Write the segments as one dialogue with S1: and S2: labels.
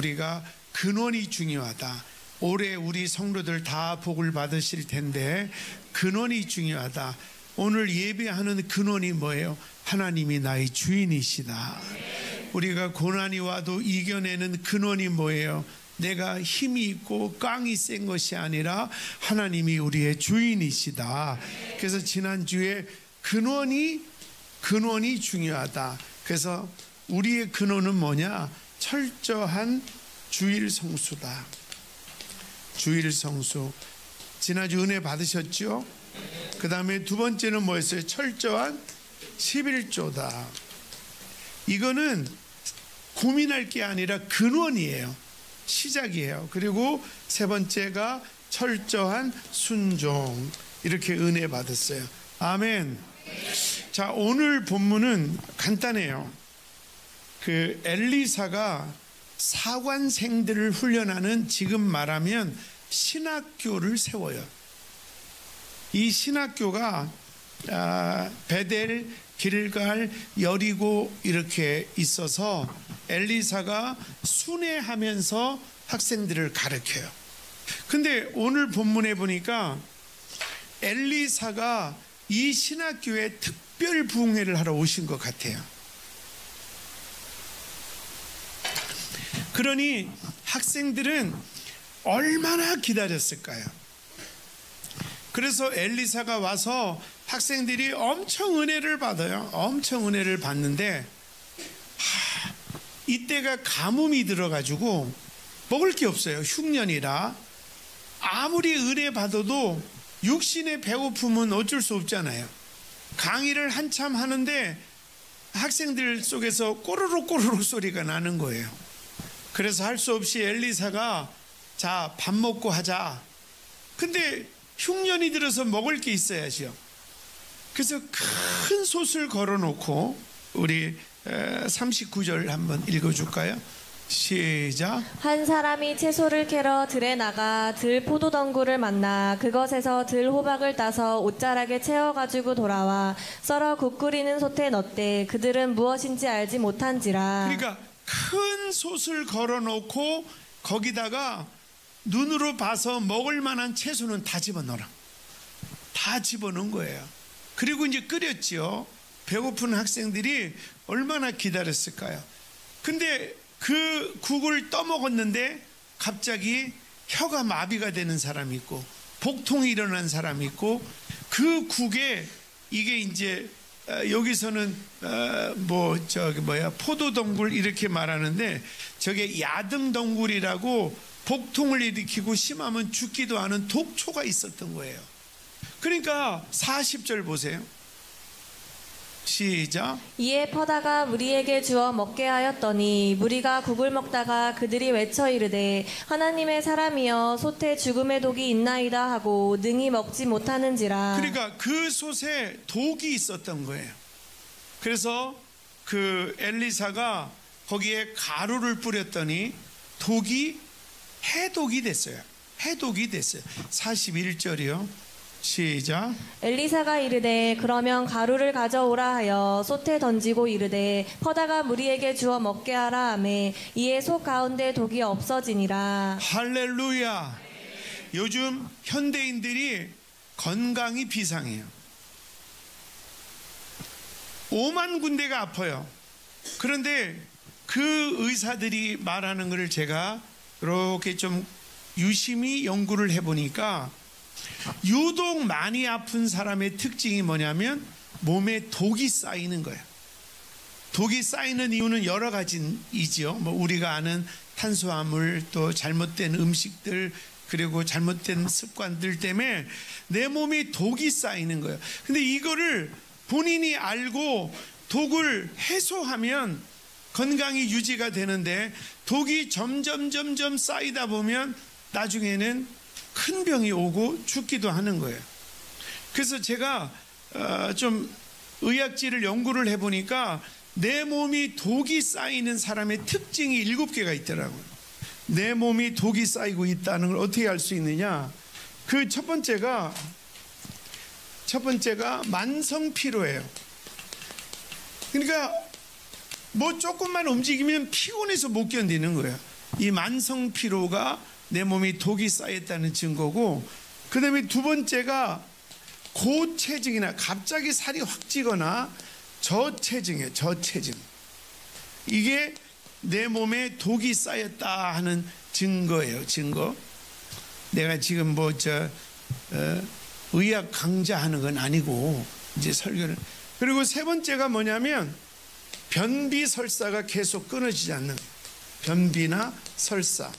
S1: 우리가 근원이 중요하다. 올해 우리 성도들 다 복을 받으실 텐데 근원이 중요하다. 오늘 예배하는 근원이 뭐예요? 하나님이 나의 주인이시다. 우리가 고난이 와도 이겨내는 근원이 뭐예요? 내가 힘이 있고 깡이 센 것이 아니라 하나님이 우리의 주인이시다. 그래서 지난주에 근원이 중요하다. 그래서 우리의 근원은 뭐냐? 철저한 주일 성수다. 주일 성수. 지난주 은혜 받으셨죠? 그 다음에 두 번째는 뭐였어요? 철저한 11조다. 이거는 고민할 게 아니라 근원이에요. 시작이에요. 그리고 세 번째가 철저한 순종. 이렇게 은혜 받았어요. 아멘. 자, 오늘 본문은 간단해요. 그 엘리사가 사관생들을 훈련하는, 지금 말하면 신학교를 세워요. 이 신학교가 베델, 길갈, 여리고 이렇게 있어서 엘리사가 순회하면서 학생들을 가르쳐요. 근데 오늘 본문에 보니까 엘리사가 이 신학교에 특별 부흥회를 하러 오신 것 같아요. 그러니 학생들은 얼마나 기다렸을까요? 그래서 엘리사가 와서 학생들이 엄청 은혜를 받아요. 엄청 은혜를 받는데 이때가 가뭄이 들어가지고 먹을 게 없어요. 흉년이라. 아무리 은혜 받아도 육신의 배고픔은 어쩔 수 없잖아요. 강의를 한참 하는데 학생들 속에서 꼬르륵 꼬르륵 소리가 나는 거예요. 그래서 할 수 없이 엘리사가 자, 밥 먹고 하자. 근데 흉년이 들어서 먹을 게 있어야죠. 그래서 큰 솥을 걸어놓고 우리 39절 한번 읽어줄까요? 시작.
S2: 한 사람이 채소를 캐러 들에 나가 들 포도덩굴을 만나 그것에서 들 호박을 따서 옷자락에 채워가지고 돌아와 썰어 국 끓이는 솥에 넣되 그들은 무엇인지 알지 못한지라.
S1: 그러니까 큰 솥을 걸어놓고 거기다가 눈으로 봐서 먹을 만한 채소는 다 집어넣어라. 다 집어넣은 거예요. 그리고 이제 끓였죠. 배고픈 학생들이 얼마나 기다렸을까요? 근데 그 국을 떠먹었는데 갑자기 혀가 마비가 되는 사람이 있고 복통이 일어난 사람이 있고 그 국에 이게 이제 여기서는 포도덩굴 이렇게 말하는데 저게 야등덩굴이라고 복통을 일으키고 심하면 죽기도 하는 독초가 있었던 거예요. 그러니까 40절 보세요. 시작.
S2: 이에 퍼다가 무리에게 주어 먹게 하였더니 무리가 국을 먹다가 그들이 외쳐 이르되 하나님의 사람이여 솥에 죽음의 독이 있나이다 하고 능히 먹지 못하는지라.
S1: 그러니까 그 솥에 독이 있었던 거예요. 그래서 그 엘리사가 거기에 가루를 뿌렸더니 독이 해독이 됐어요. 해독이 됐어요. 41절이요. 시작.
S2: 엘리사가 이르되 그러면 가루를 가져오라 하여 솥에 던지고 이르되 퍼다가 무리에게 주어 먹게 하라 하매 이에 솥 가운데 독이 없어지니라.
S1: 할렐루야. 요즘 현대인들이 건강이 비상해요. 5만 군데가 아파요. 그런데 그 의사들이 말하는 것을 제가 이렇게 좀 유심히 연구를 해보니까 유독 많이 아픈 사람의 특징이 뭐냐면 몸에 독이 쌓이는 거예요. 독이 쌓이는 이유는 여러 가지이죠. 우리가 아는 탄수화물, 또 잘못된 음식들, 그리고 잘못된 습관들 때문에 내 몸에 독이 쌓이는 거예요. 근데 이거를 본인이 알고 독을 해소하면 건강이 유지가 되는데 독이 점점 쌓이다 보면 나중에는 큰 병이 오고 죽기도 하는 거예요. 그래서 제가 좀 의학지를 연구를 해보니까 내 몸이 독이 쌓이는 사람의 특징이 7개가 있더라고요. 내 몸이 독이 쌓이고 있다는 걸 어떻게 알 수 있느냐? 그 첫 번째가 만성 피로예요. 그러니까 뭐 조금만 움직이면 피곤해서 못 견디는 거예요. 이 만성 피로가 내 몸에 독이 쌓였다는 증거고, 그 다음에 두 번째가 고체증이나 갑자기 살이 확 찌거나 저체증이에요. 저체증. 이게 내 몸에 독이 쌓였다 하는 증거예요. 증거. 내가 지금 의학 강좌하는 건 아니고 이제 설교를. 그리고 세 번째가 뭐냐면 변비 설사가 계속 끊어지지 않는 거예요. 변비나 설사.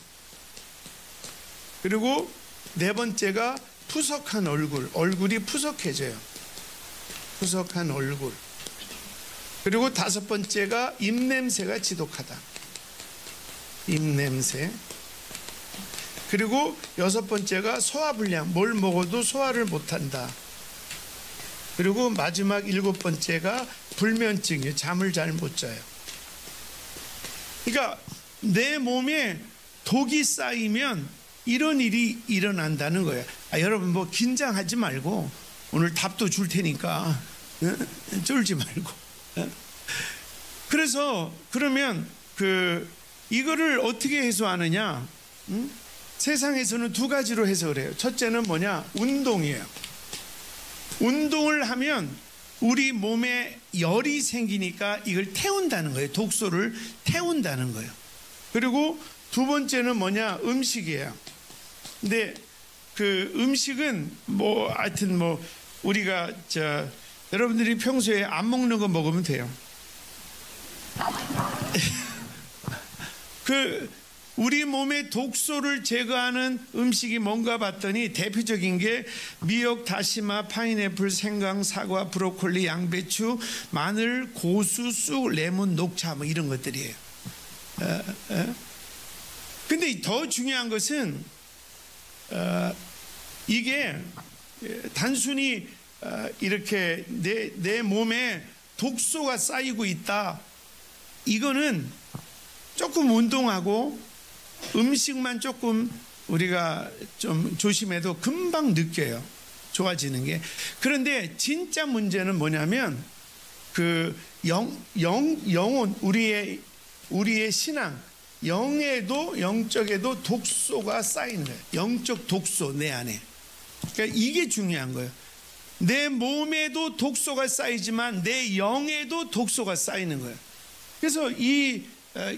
S1: 그리고 네 번째가 푸석한 얼굴. 얼굴이 푸석해져요. 푸석한 얼굴. 그리고 다섯 번째가 입냄새가 지독하다. 입냄새. 그리고 여섯 번째가 소화불량. 뭘 먹어도 소화를 못한다. 그리고 마지막 일곱 번째가 불면증이에요. 잠을 잘 못 자요. 그러니까 내 몸에 독이 쌓이면 이런 일이 일어난다는 거예요. 여러분 뭐 긴장하지 말고 오늘 답도 줄 테니까 쫄지 말고. 그래서 그러면 이거를 어떻게 해소하느냐? 세상에서는 두 가지로 해석을 해요. 첫째는 뭐냐? 운동이에요. 운동을 하면 우리 몸에 열이 생기니까 이걸 태운다는 거예요. 독소를 태운다는 거예요. 그리고 두 번째는 뭐냐? 음식이에요. 근데 그 음식은 하여튼 우리가 여러분들이 평소에 안 먹는 거 먹으면 돼요. 우리 몸의 독소를 제거하는 음식이 뭔가 봤더니 대표적인 게 미역, 다시마, 파인애플, 생강, 사과, 브로콜리, 양배추, 마늘, 고수, 쑥, 레몬, 녹차 이런 것들이에요. 근데 더 중요한 것은 이게 단순히 이렇게 내 몸에 독소가 쌓이고 있다. 이거는 조금 운동하고 음식만 조금 우리가 좀 조심해도 금방 느껴요. 좋아지는 게. 그런데 진짜 문제는 뭐냐면 영혼, 우리의 신앙, 영적에도 독소가 쌓이는 거예요. 영적 독소 내 안에. 그러니까 이게 중요한 거예요. 내 몸에도 독소가 쌓이지만 내 영에도 독소가 쌓이는 거예요. 그래서 이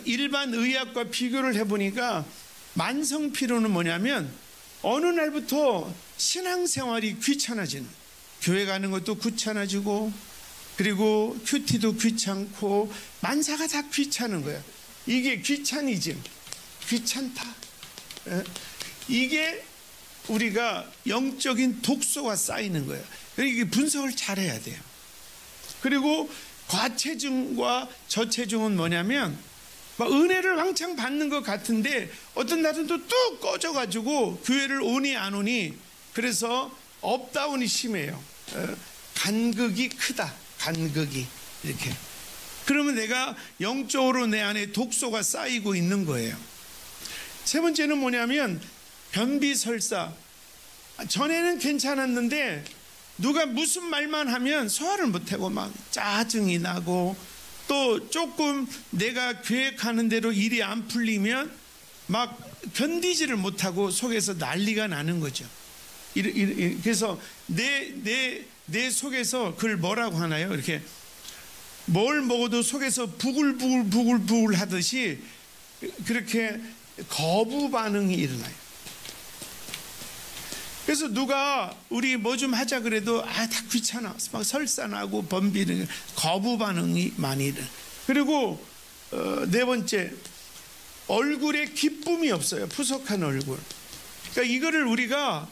S1: 일반 의학과 비교를 해보니까 만성 피로는 뭐냐면 어느 날부터 신앙생활이 귀찮아지는, 교회 가는 것도 귀찮아지고, 그리고 큐티도 귀찮고, 만사가 다 귀찮은 거예요. 이게 귀차니즘, 귀찮다. 이게 우리가 영적인 독소가 쌓이는 거예요. 이게 분석을 잘 해야 돼요. 그리고 과체중과 저체중은 뭐냐면 은혜를 왕창 받는 것 같은데 어떤 날은 또 뚝 꺼져가지고 교회를 오니 안 오니, 그래서 업다운이 심해요. 간극이 크다. 간극이 이렇게. 그러면 내가 영적으로 내 안에 독소가 쌓이고 있는 거예요. 세 번째는 뭐냐면 변비설사. 전에는 괜찮았는데 누가 무슨 말만 하면 소화를 못하고 막 짜증이 나고, 또 조금 내가 계획하는 대로 일이 안 풀리면 막 견디지를 못하고 속에서 난리가 나는 거죠. 그래서 내 속에서 그걸 뭐라고 하나요? 이렇게 뭘 먹어도 속에서 부글부글 하듯이 그렇게 거부 반응이 일어나요. 그래서 누가 우리 뭐 좀 하자 그래도 다 귀찮아, 막 설사나고 번비는 거부 반응이 많이 일어나요. 그리고 네 번째, 얼굴에 기쁨이 없어요. 푸석한 얼굴. 그러니까 이거를 우리가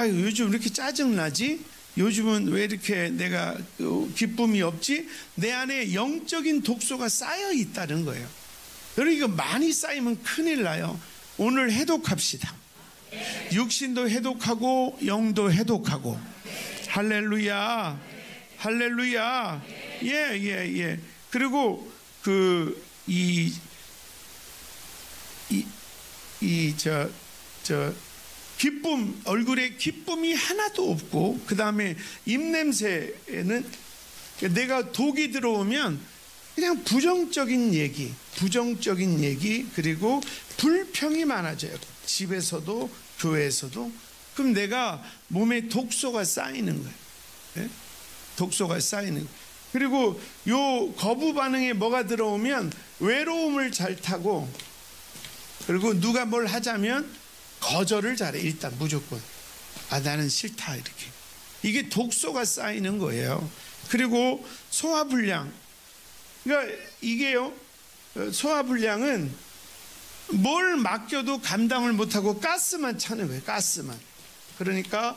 S1: 요즘 이렇게 짜증나지? 요즘은 왜 이렇게 내가 기쁨이 없지? 내 안에 영적인 독소가 쌓여 있다는 거예요. 여러분 이거 많이 쌓이면 큰일 나요. 오늘 해독합시다. 육신도 해독하고 영도 해독하고. 할렐루야, 할렐루야. 예. 그리고 기쁨, 얼굴에 기쁨이 하나도 없고, 그 다음에 입냄새는 내가 독이 들어오면 그냥 부정적인 얘기, 그리고 불평이 많아져요. 집에서도 교회에서도. 그럼 내가 몸에 독소가 쌓이는 거예요. 네? 독소가 쌓이는 거예요. 그리고 요 거부 반응에 뭐가 들어오면 외로움을 잘 타고, 그리고 누가 뭘 하자면 거절을 잘해. 일단 무조건 나는 싫다, 이렇게. 이게 독소가 쌓이는 거예요. 그리고 소화불량. 그러니까 이게요, 소화불량은 뭘 맡겨도 감당을 못하고 가스만 차는 거예요. 가스만. 그러니까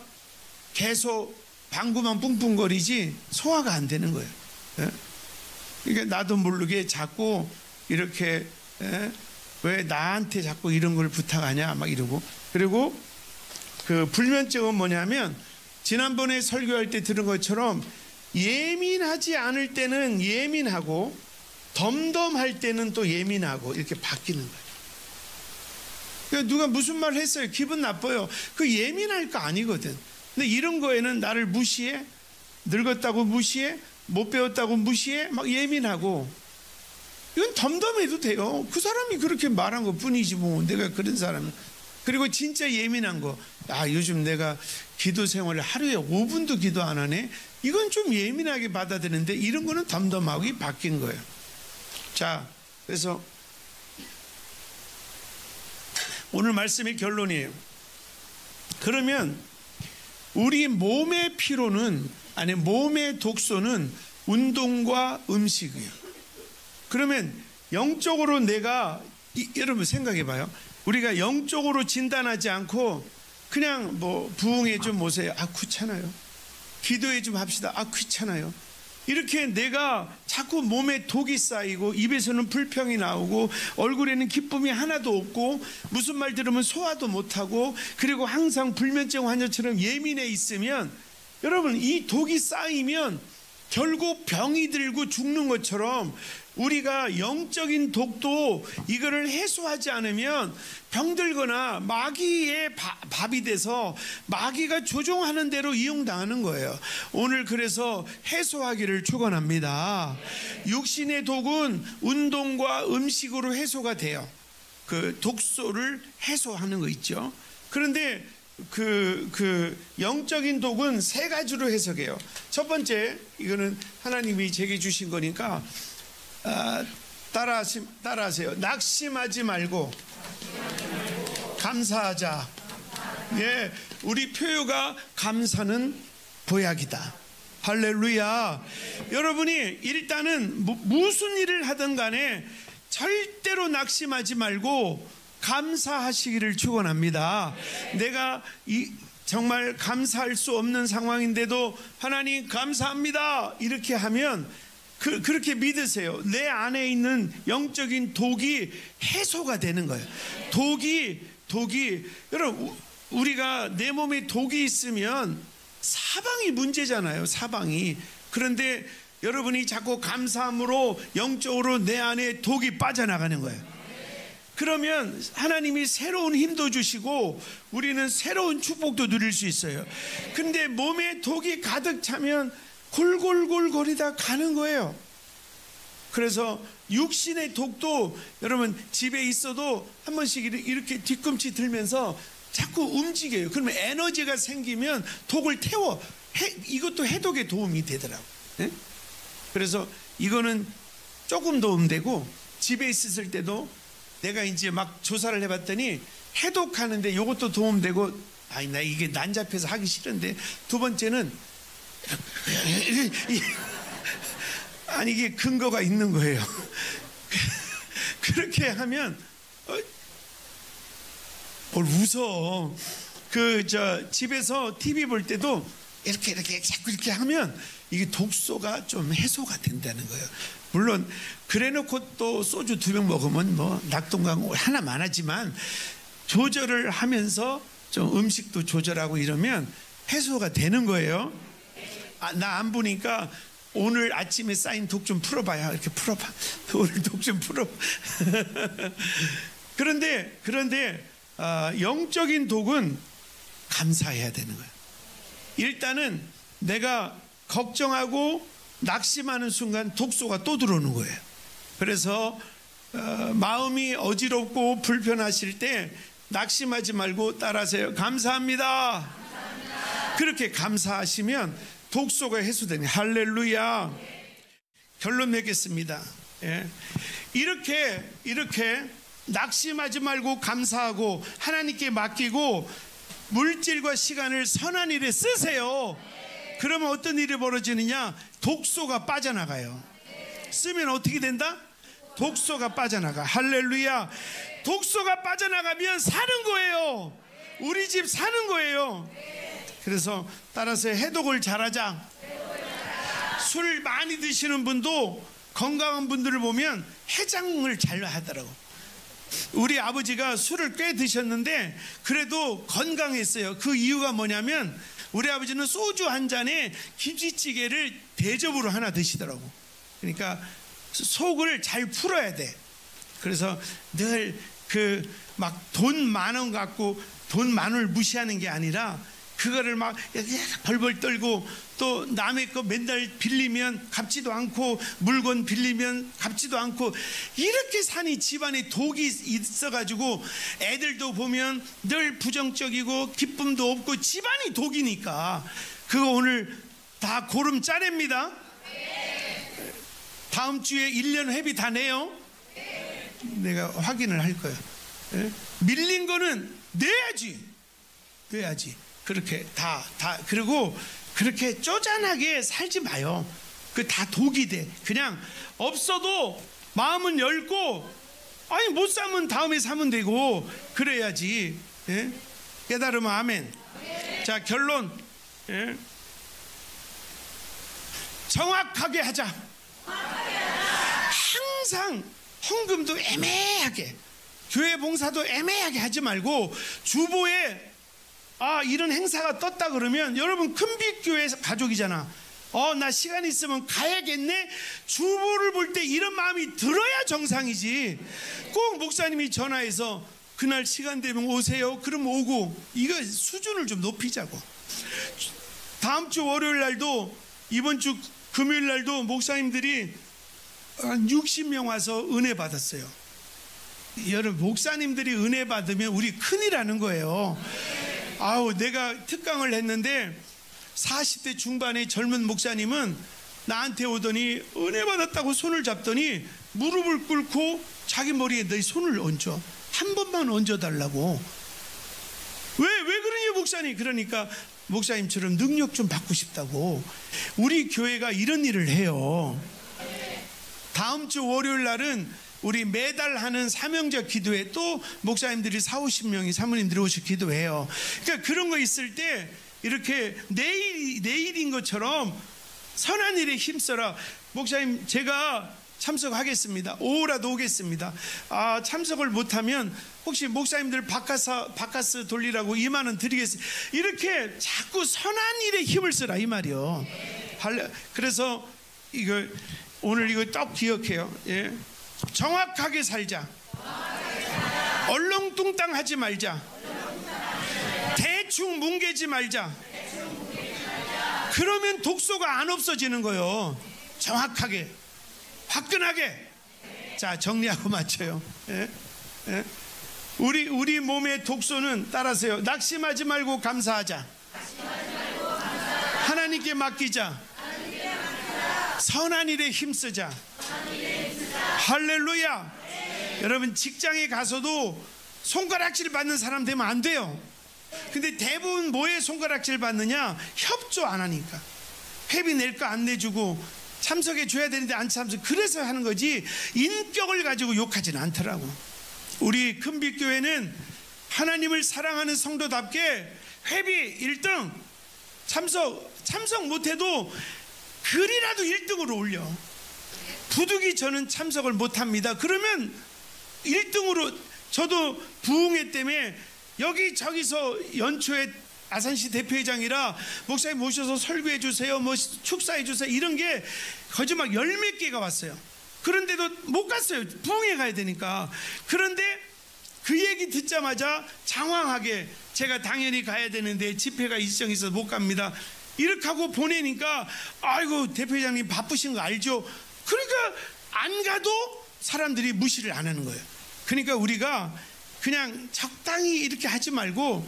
S1: 계속 방구만 뿡뿡거리지 소화가 안 되는 거예요. 예? 그러니까 나도 모르게 자꾸 이렇게, 왜 나한테 자꾸 이런 걸 부탁하냐 막 이러고. 그리고 그 불면증은 뭐냐면, 지난번에 설교할 때 들은 것처럼 예민하지 않을 때는 예민하고 덤덤할 때는 또 예민하고 이렇게 바뀌는 거예요. 그러니까 누가 무슨 말 했어요, 기분 나빠요. 그 예민할 거 아니거든. 근데 이런 거에는 나를 무시해, 늙었다고 무시해, 못 배웠다고 무시해, 막 예민하고. 이건 덤덤해도 돼요. 그 사람이 그렇게 말한 것 뿐이지 뭐, 내가 그런 사람. 그리고 진짜 예민한 거, 요즘 내가 기도 생활을 하루에 5분도 기도 안 하네, 이건 좀 예민하게 받아들이는데, 이런 거는 덤덤하게 바뀐 거예요. 자, 그래서 오늘 말씀의 결론이에요. 그러면 우리 몸의 피로는, 아니 몸의 독소는 운동과 음식이에요. 그러면 영적으로 내가, 여러분 생각해 봐요. 우리가 영적으로 진단하지 않고 그냥 뭐 부흥회 좀 오세요. 귀찮아요. 기도회 좀 합시다. 귀찮아요. 이렇게 내가 자꾸 몸에 독이 쌓이고 입에서는 불평이 나오고 얼굴에는 기쁨이 하나도 없고 무슨 말 들으면 소화도 못하고, 그리고 항상 불면증 환자처럼 예민해 있으면, 여러분 이 독이 쌓이면 결국 병이 들고 죽는 것처럼, 우리가 영적인 독도 이거를 해소하지 않으면 병들거나 마귀의 밥이 돼서 마귀가 조종하는 대로 이용당하는 거예요. 오늘 그래서 해소하기를 축원합니다. 육신의 독은 운동과 음식으로 해소가 돼요. 그 독소를 해소하는 거 있죠. 그런데 그 영적인 독은 세 가지로 해석해요. 첫 번째, 이거는 하나님이 제게 주신 거니까 따라하세요. 낙심하지 말고 감사하자. 예, 우리 표요가 감사는 보약이다. 할렐루야. 여러분이 일단은 무슨 일을 하든 간에 절대로 낙심하지 말고 감사하시기를 축원합니다. 내가 정말 감사할 수 없는 상황인데도 하나님 감사합니다 이렇게 하면, 그렇게 믿으세요. 내 안에 있는 영적인 독이 해소가 되는 거예요. 독이 여러분, 우리가 내 몸에 독이 있으면 사방이 문제잖아요. 사방이. 그런데 여러분이 자꾸 감사함으로 영적으로 내 안에 독이 빠져나가는 거예요. 그러면 하나님이 새로운 힘도 주시고 우리는 새로운 축복도 누릴 수 있어요. 근데 몸에 독이 가득 차면 골골골거리다 가는 거예요. 그래서 육신의 독도, 여러분 집에 있어도 한 번씩 이렇게 뒤꿈치 들면서 자꾸 움직여요. 그러면 에너지가 생기면 독을 태워. 이것도 해독에 도움이 되더라고요. 네? 그래서 이거는 조금 도움되고, 집에 있을 때도 내가 이제 막 조사를 해봤더니 해독하는데 이것도 도움되고, 나 이게 난잡해서 하기 싫은데, 두 번째는 아니 이게 근거가 있는 거예요. 그렇게 하면 뭘 웃어. 집에서 TV 볼 때도 이렇게 자꾸 이렇게 하면 이게 독소가 좀 해소가 된다는 거예요. 물론 그래놓고 또 소주 2병 먹으면 뭐 낙동강 하나만 하지만, 조절을 하면서 좀 음식도 조절하고 이러면 해소가 되는 거예요. 나 안 보니까 오늘 아침에 쌓인 독 좀 풀어봐야. 이렇게 풀어봐. 오늘 독 좀 풀어. 그런데 영적인 독은 감사해야 되는 거예요. 일단은 내가 걱정하고 낙심하는 순간 독소가 또 들어오는 거예요. 그래서 마음이 어지럽고 불편하실 때 낙심하지 말고 따라하세요. 감사합니다. 그렇게 감사하시면 독소가 해소되니 할렐루야. 결론 맺겠습니다. 이렇게 낙심하지 말고 감사하고 하나님께 맡기고 물질과 시간을 선한 일에 쓰세요. 그러면 어떤 일이 벌어지느냐? 독소가 빠져나가요. 쓰면 어떻게 된다? 독소가 빠져나가. 할렐루야. 독소가 빠져나가면 사는 거예요. 우리 집 사는 거예요. 그래서 따라서 해독을 잘하자. 술 많이 드시는 분도 건강한 분들을 보면 해장을 잘 하더라고. 우리 아버지가 술을 꽤 드셨는데 그래도 건강했어요. 그 이유가 뭐냐면 우리 아버지는 소주 한 잔에 김치찌개를 대접으로 하나 드시더라고. 그러니까 속을 잘 풀어야 돼. 그래서 늘 막 돈 만 원 갖고 돈 만 원을 무시하는 게 아니라 그거를 막 벌벌 떨고 또 남의 거 맨날 빌리면 갚지도 않고 물건 빌리면 갚지도 않고 이렇게 사니 집안에 독이 있어가지고 애들도 보면 늘 부정적이고 기쁨도 없고 집안이 독이니까 그거 오늘 다 고름 짜냅니다. 다음 주에 1년 회비 다 내요. 내가 확인을 할 거예요. 밀린 거는 내야지. 그렇게 다 그리고 그렇게 쪼잔하게 살지 마요. 그 다 독이 돼. 그냥 없어도 마음은 열고 아니 못 사면 다음에 사면 되고 그래야지. 깨달으면 아멘. 자 결론. 정확하게 하자. 항상 헌금도 애매하게 교회 봉사도 애매하게 하지 말고 주보에 이런 행사가 떴다 그러면 여러분 큰빛교회 가족이잖아. 나 시간 있으면 가야겠네. 주보를 볼 때 이런 마음이 들어야 정상이지. 꼭 목사님이 전화해서 그날 시간 되면 오세요. 그럼 오고. 이거 수준을 좀 높이자고. 다음 주 월요일 날도 이번 주 금요일 날도 목사님들이 한 60명 와서 은혜 받았어요. 여러분 목사님들이 은혜 받으면 우리 큰일 하는 거예요. 내가 특강을 했는데 40대 중반의 젊은 목사님은 나한테 오더니 은혜 받았다고 손을 잡더니 무릎을 꿇고 자기 머리에 내 손을 얹어. 한 번만 얹어달라고. 왜 그러니 목사님? 그러니까 목사님처럼 능력 좀 받고 싶다고. 우리 교회가 이런 일을 해요. 다음 주 월요일 날은 우리 매달 하는 사명자 기도회 또 목사님들이 40-50명이 사모님들이 오셔 기도해요. 그러니까 그런 거 있을 때 이렇게 내일인 것처럼 선한 일에 힘써라. 목사님 제가 참석하겠습니다. 오후라도 오겠습니다. 참석을 못하면 혹시 목사님들 바카스 돌리라고 2만 원 드리겠습니다. 이렇게 자꾸 선한 일에 힘을 쓰라 이 말이요. 그래서 오늘 이거 딱 기억해요. 정확하게 살자. 얼렁뚱땅 하지 말자. 대충 뭉개지 말자. 그러면 독소가 안 없어지는 거예요. 정확하게 화끈하게. 자 정리하고 마쳐요. 우리 몸의 독소는 따라서요. 낙심하지 말고 감사하자. 하나님께 맡기자. 선한 일에 힘쓰자. 할렐루야. 여러분 직장에 가서도 손가락질 받는 사람 되면 안 돼요. 근데 대부분 뭐에 손가락질 받느냐? 협조 안 하니까. 회비 낼 거 안 내주고 참석해 줘야 되는데 안 참석. 그래서 하는 거지 인격을 가지고 욕하지는 않더라고. 우리 큰빛교회는 하나님을 사랑하는 성도답게 회비 1등 참석 못해도 글이라도 1등으로 올려. 부득이 저는 참석을 못합니다. 그러면 1등으로. 저도 부흥회 때문에 여기저기서 연초에 아산시 대표회장이라 목사님 모셔서 설교해 주세요, 뭐 축사해 주세요, 이런 게 거짓말 10몇 개가 왔어요. 그런데도 못 갔어요. 부흥회 가야 되니까. 그런데 그 얘기 듣자마자 장황하게 제가 당연히 가야 되는데 집회가 일정이 있어서 못 갑니다. 이렇게 하고 보내니까 아이고 대표장님 바쁘신 거 알죠? 그러니까 안 가도 사람들이 무시를 안 하는 거예요. 그러니까 우리가 그냥 적당히 이렇게 하지 말고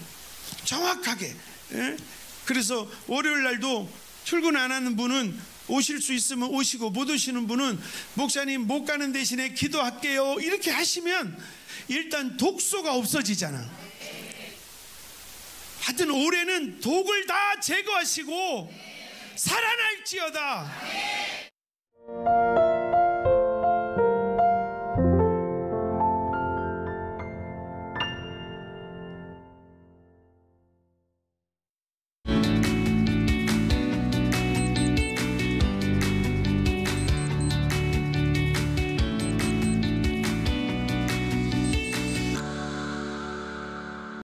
S1: 정확하게, 예? 그래서 월요일 날도 출근 안 하는 분은 오실 수 있으면 오시고, 못 오시는 분은 목사님 못 가는 대신에 기도할게요 이렇게 하시면 일단 독소가 없어지잖아. 하여튼 올해는 독을 다 제거하시고 살아날지어다.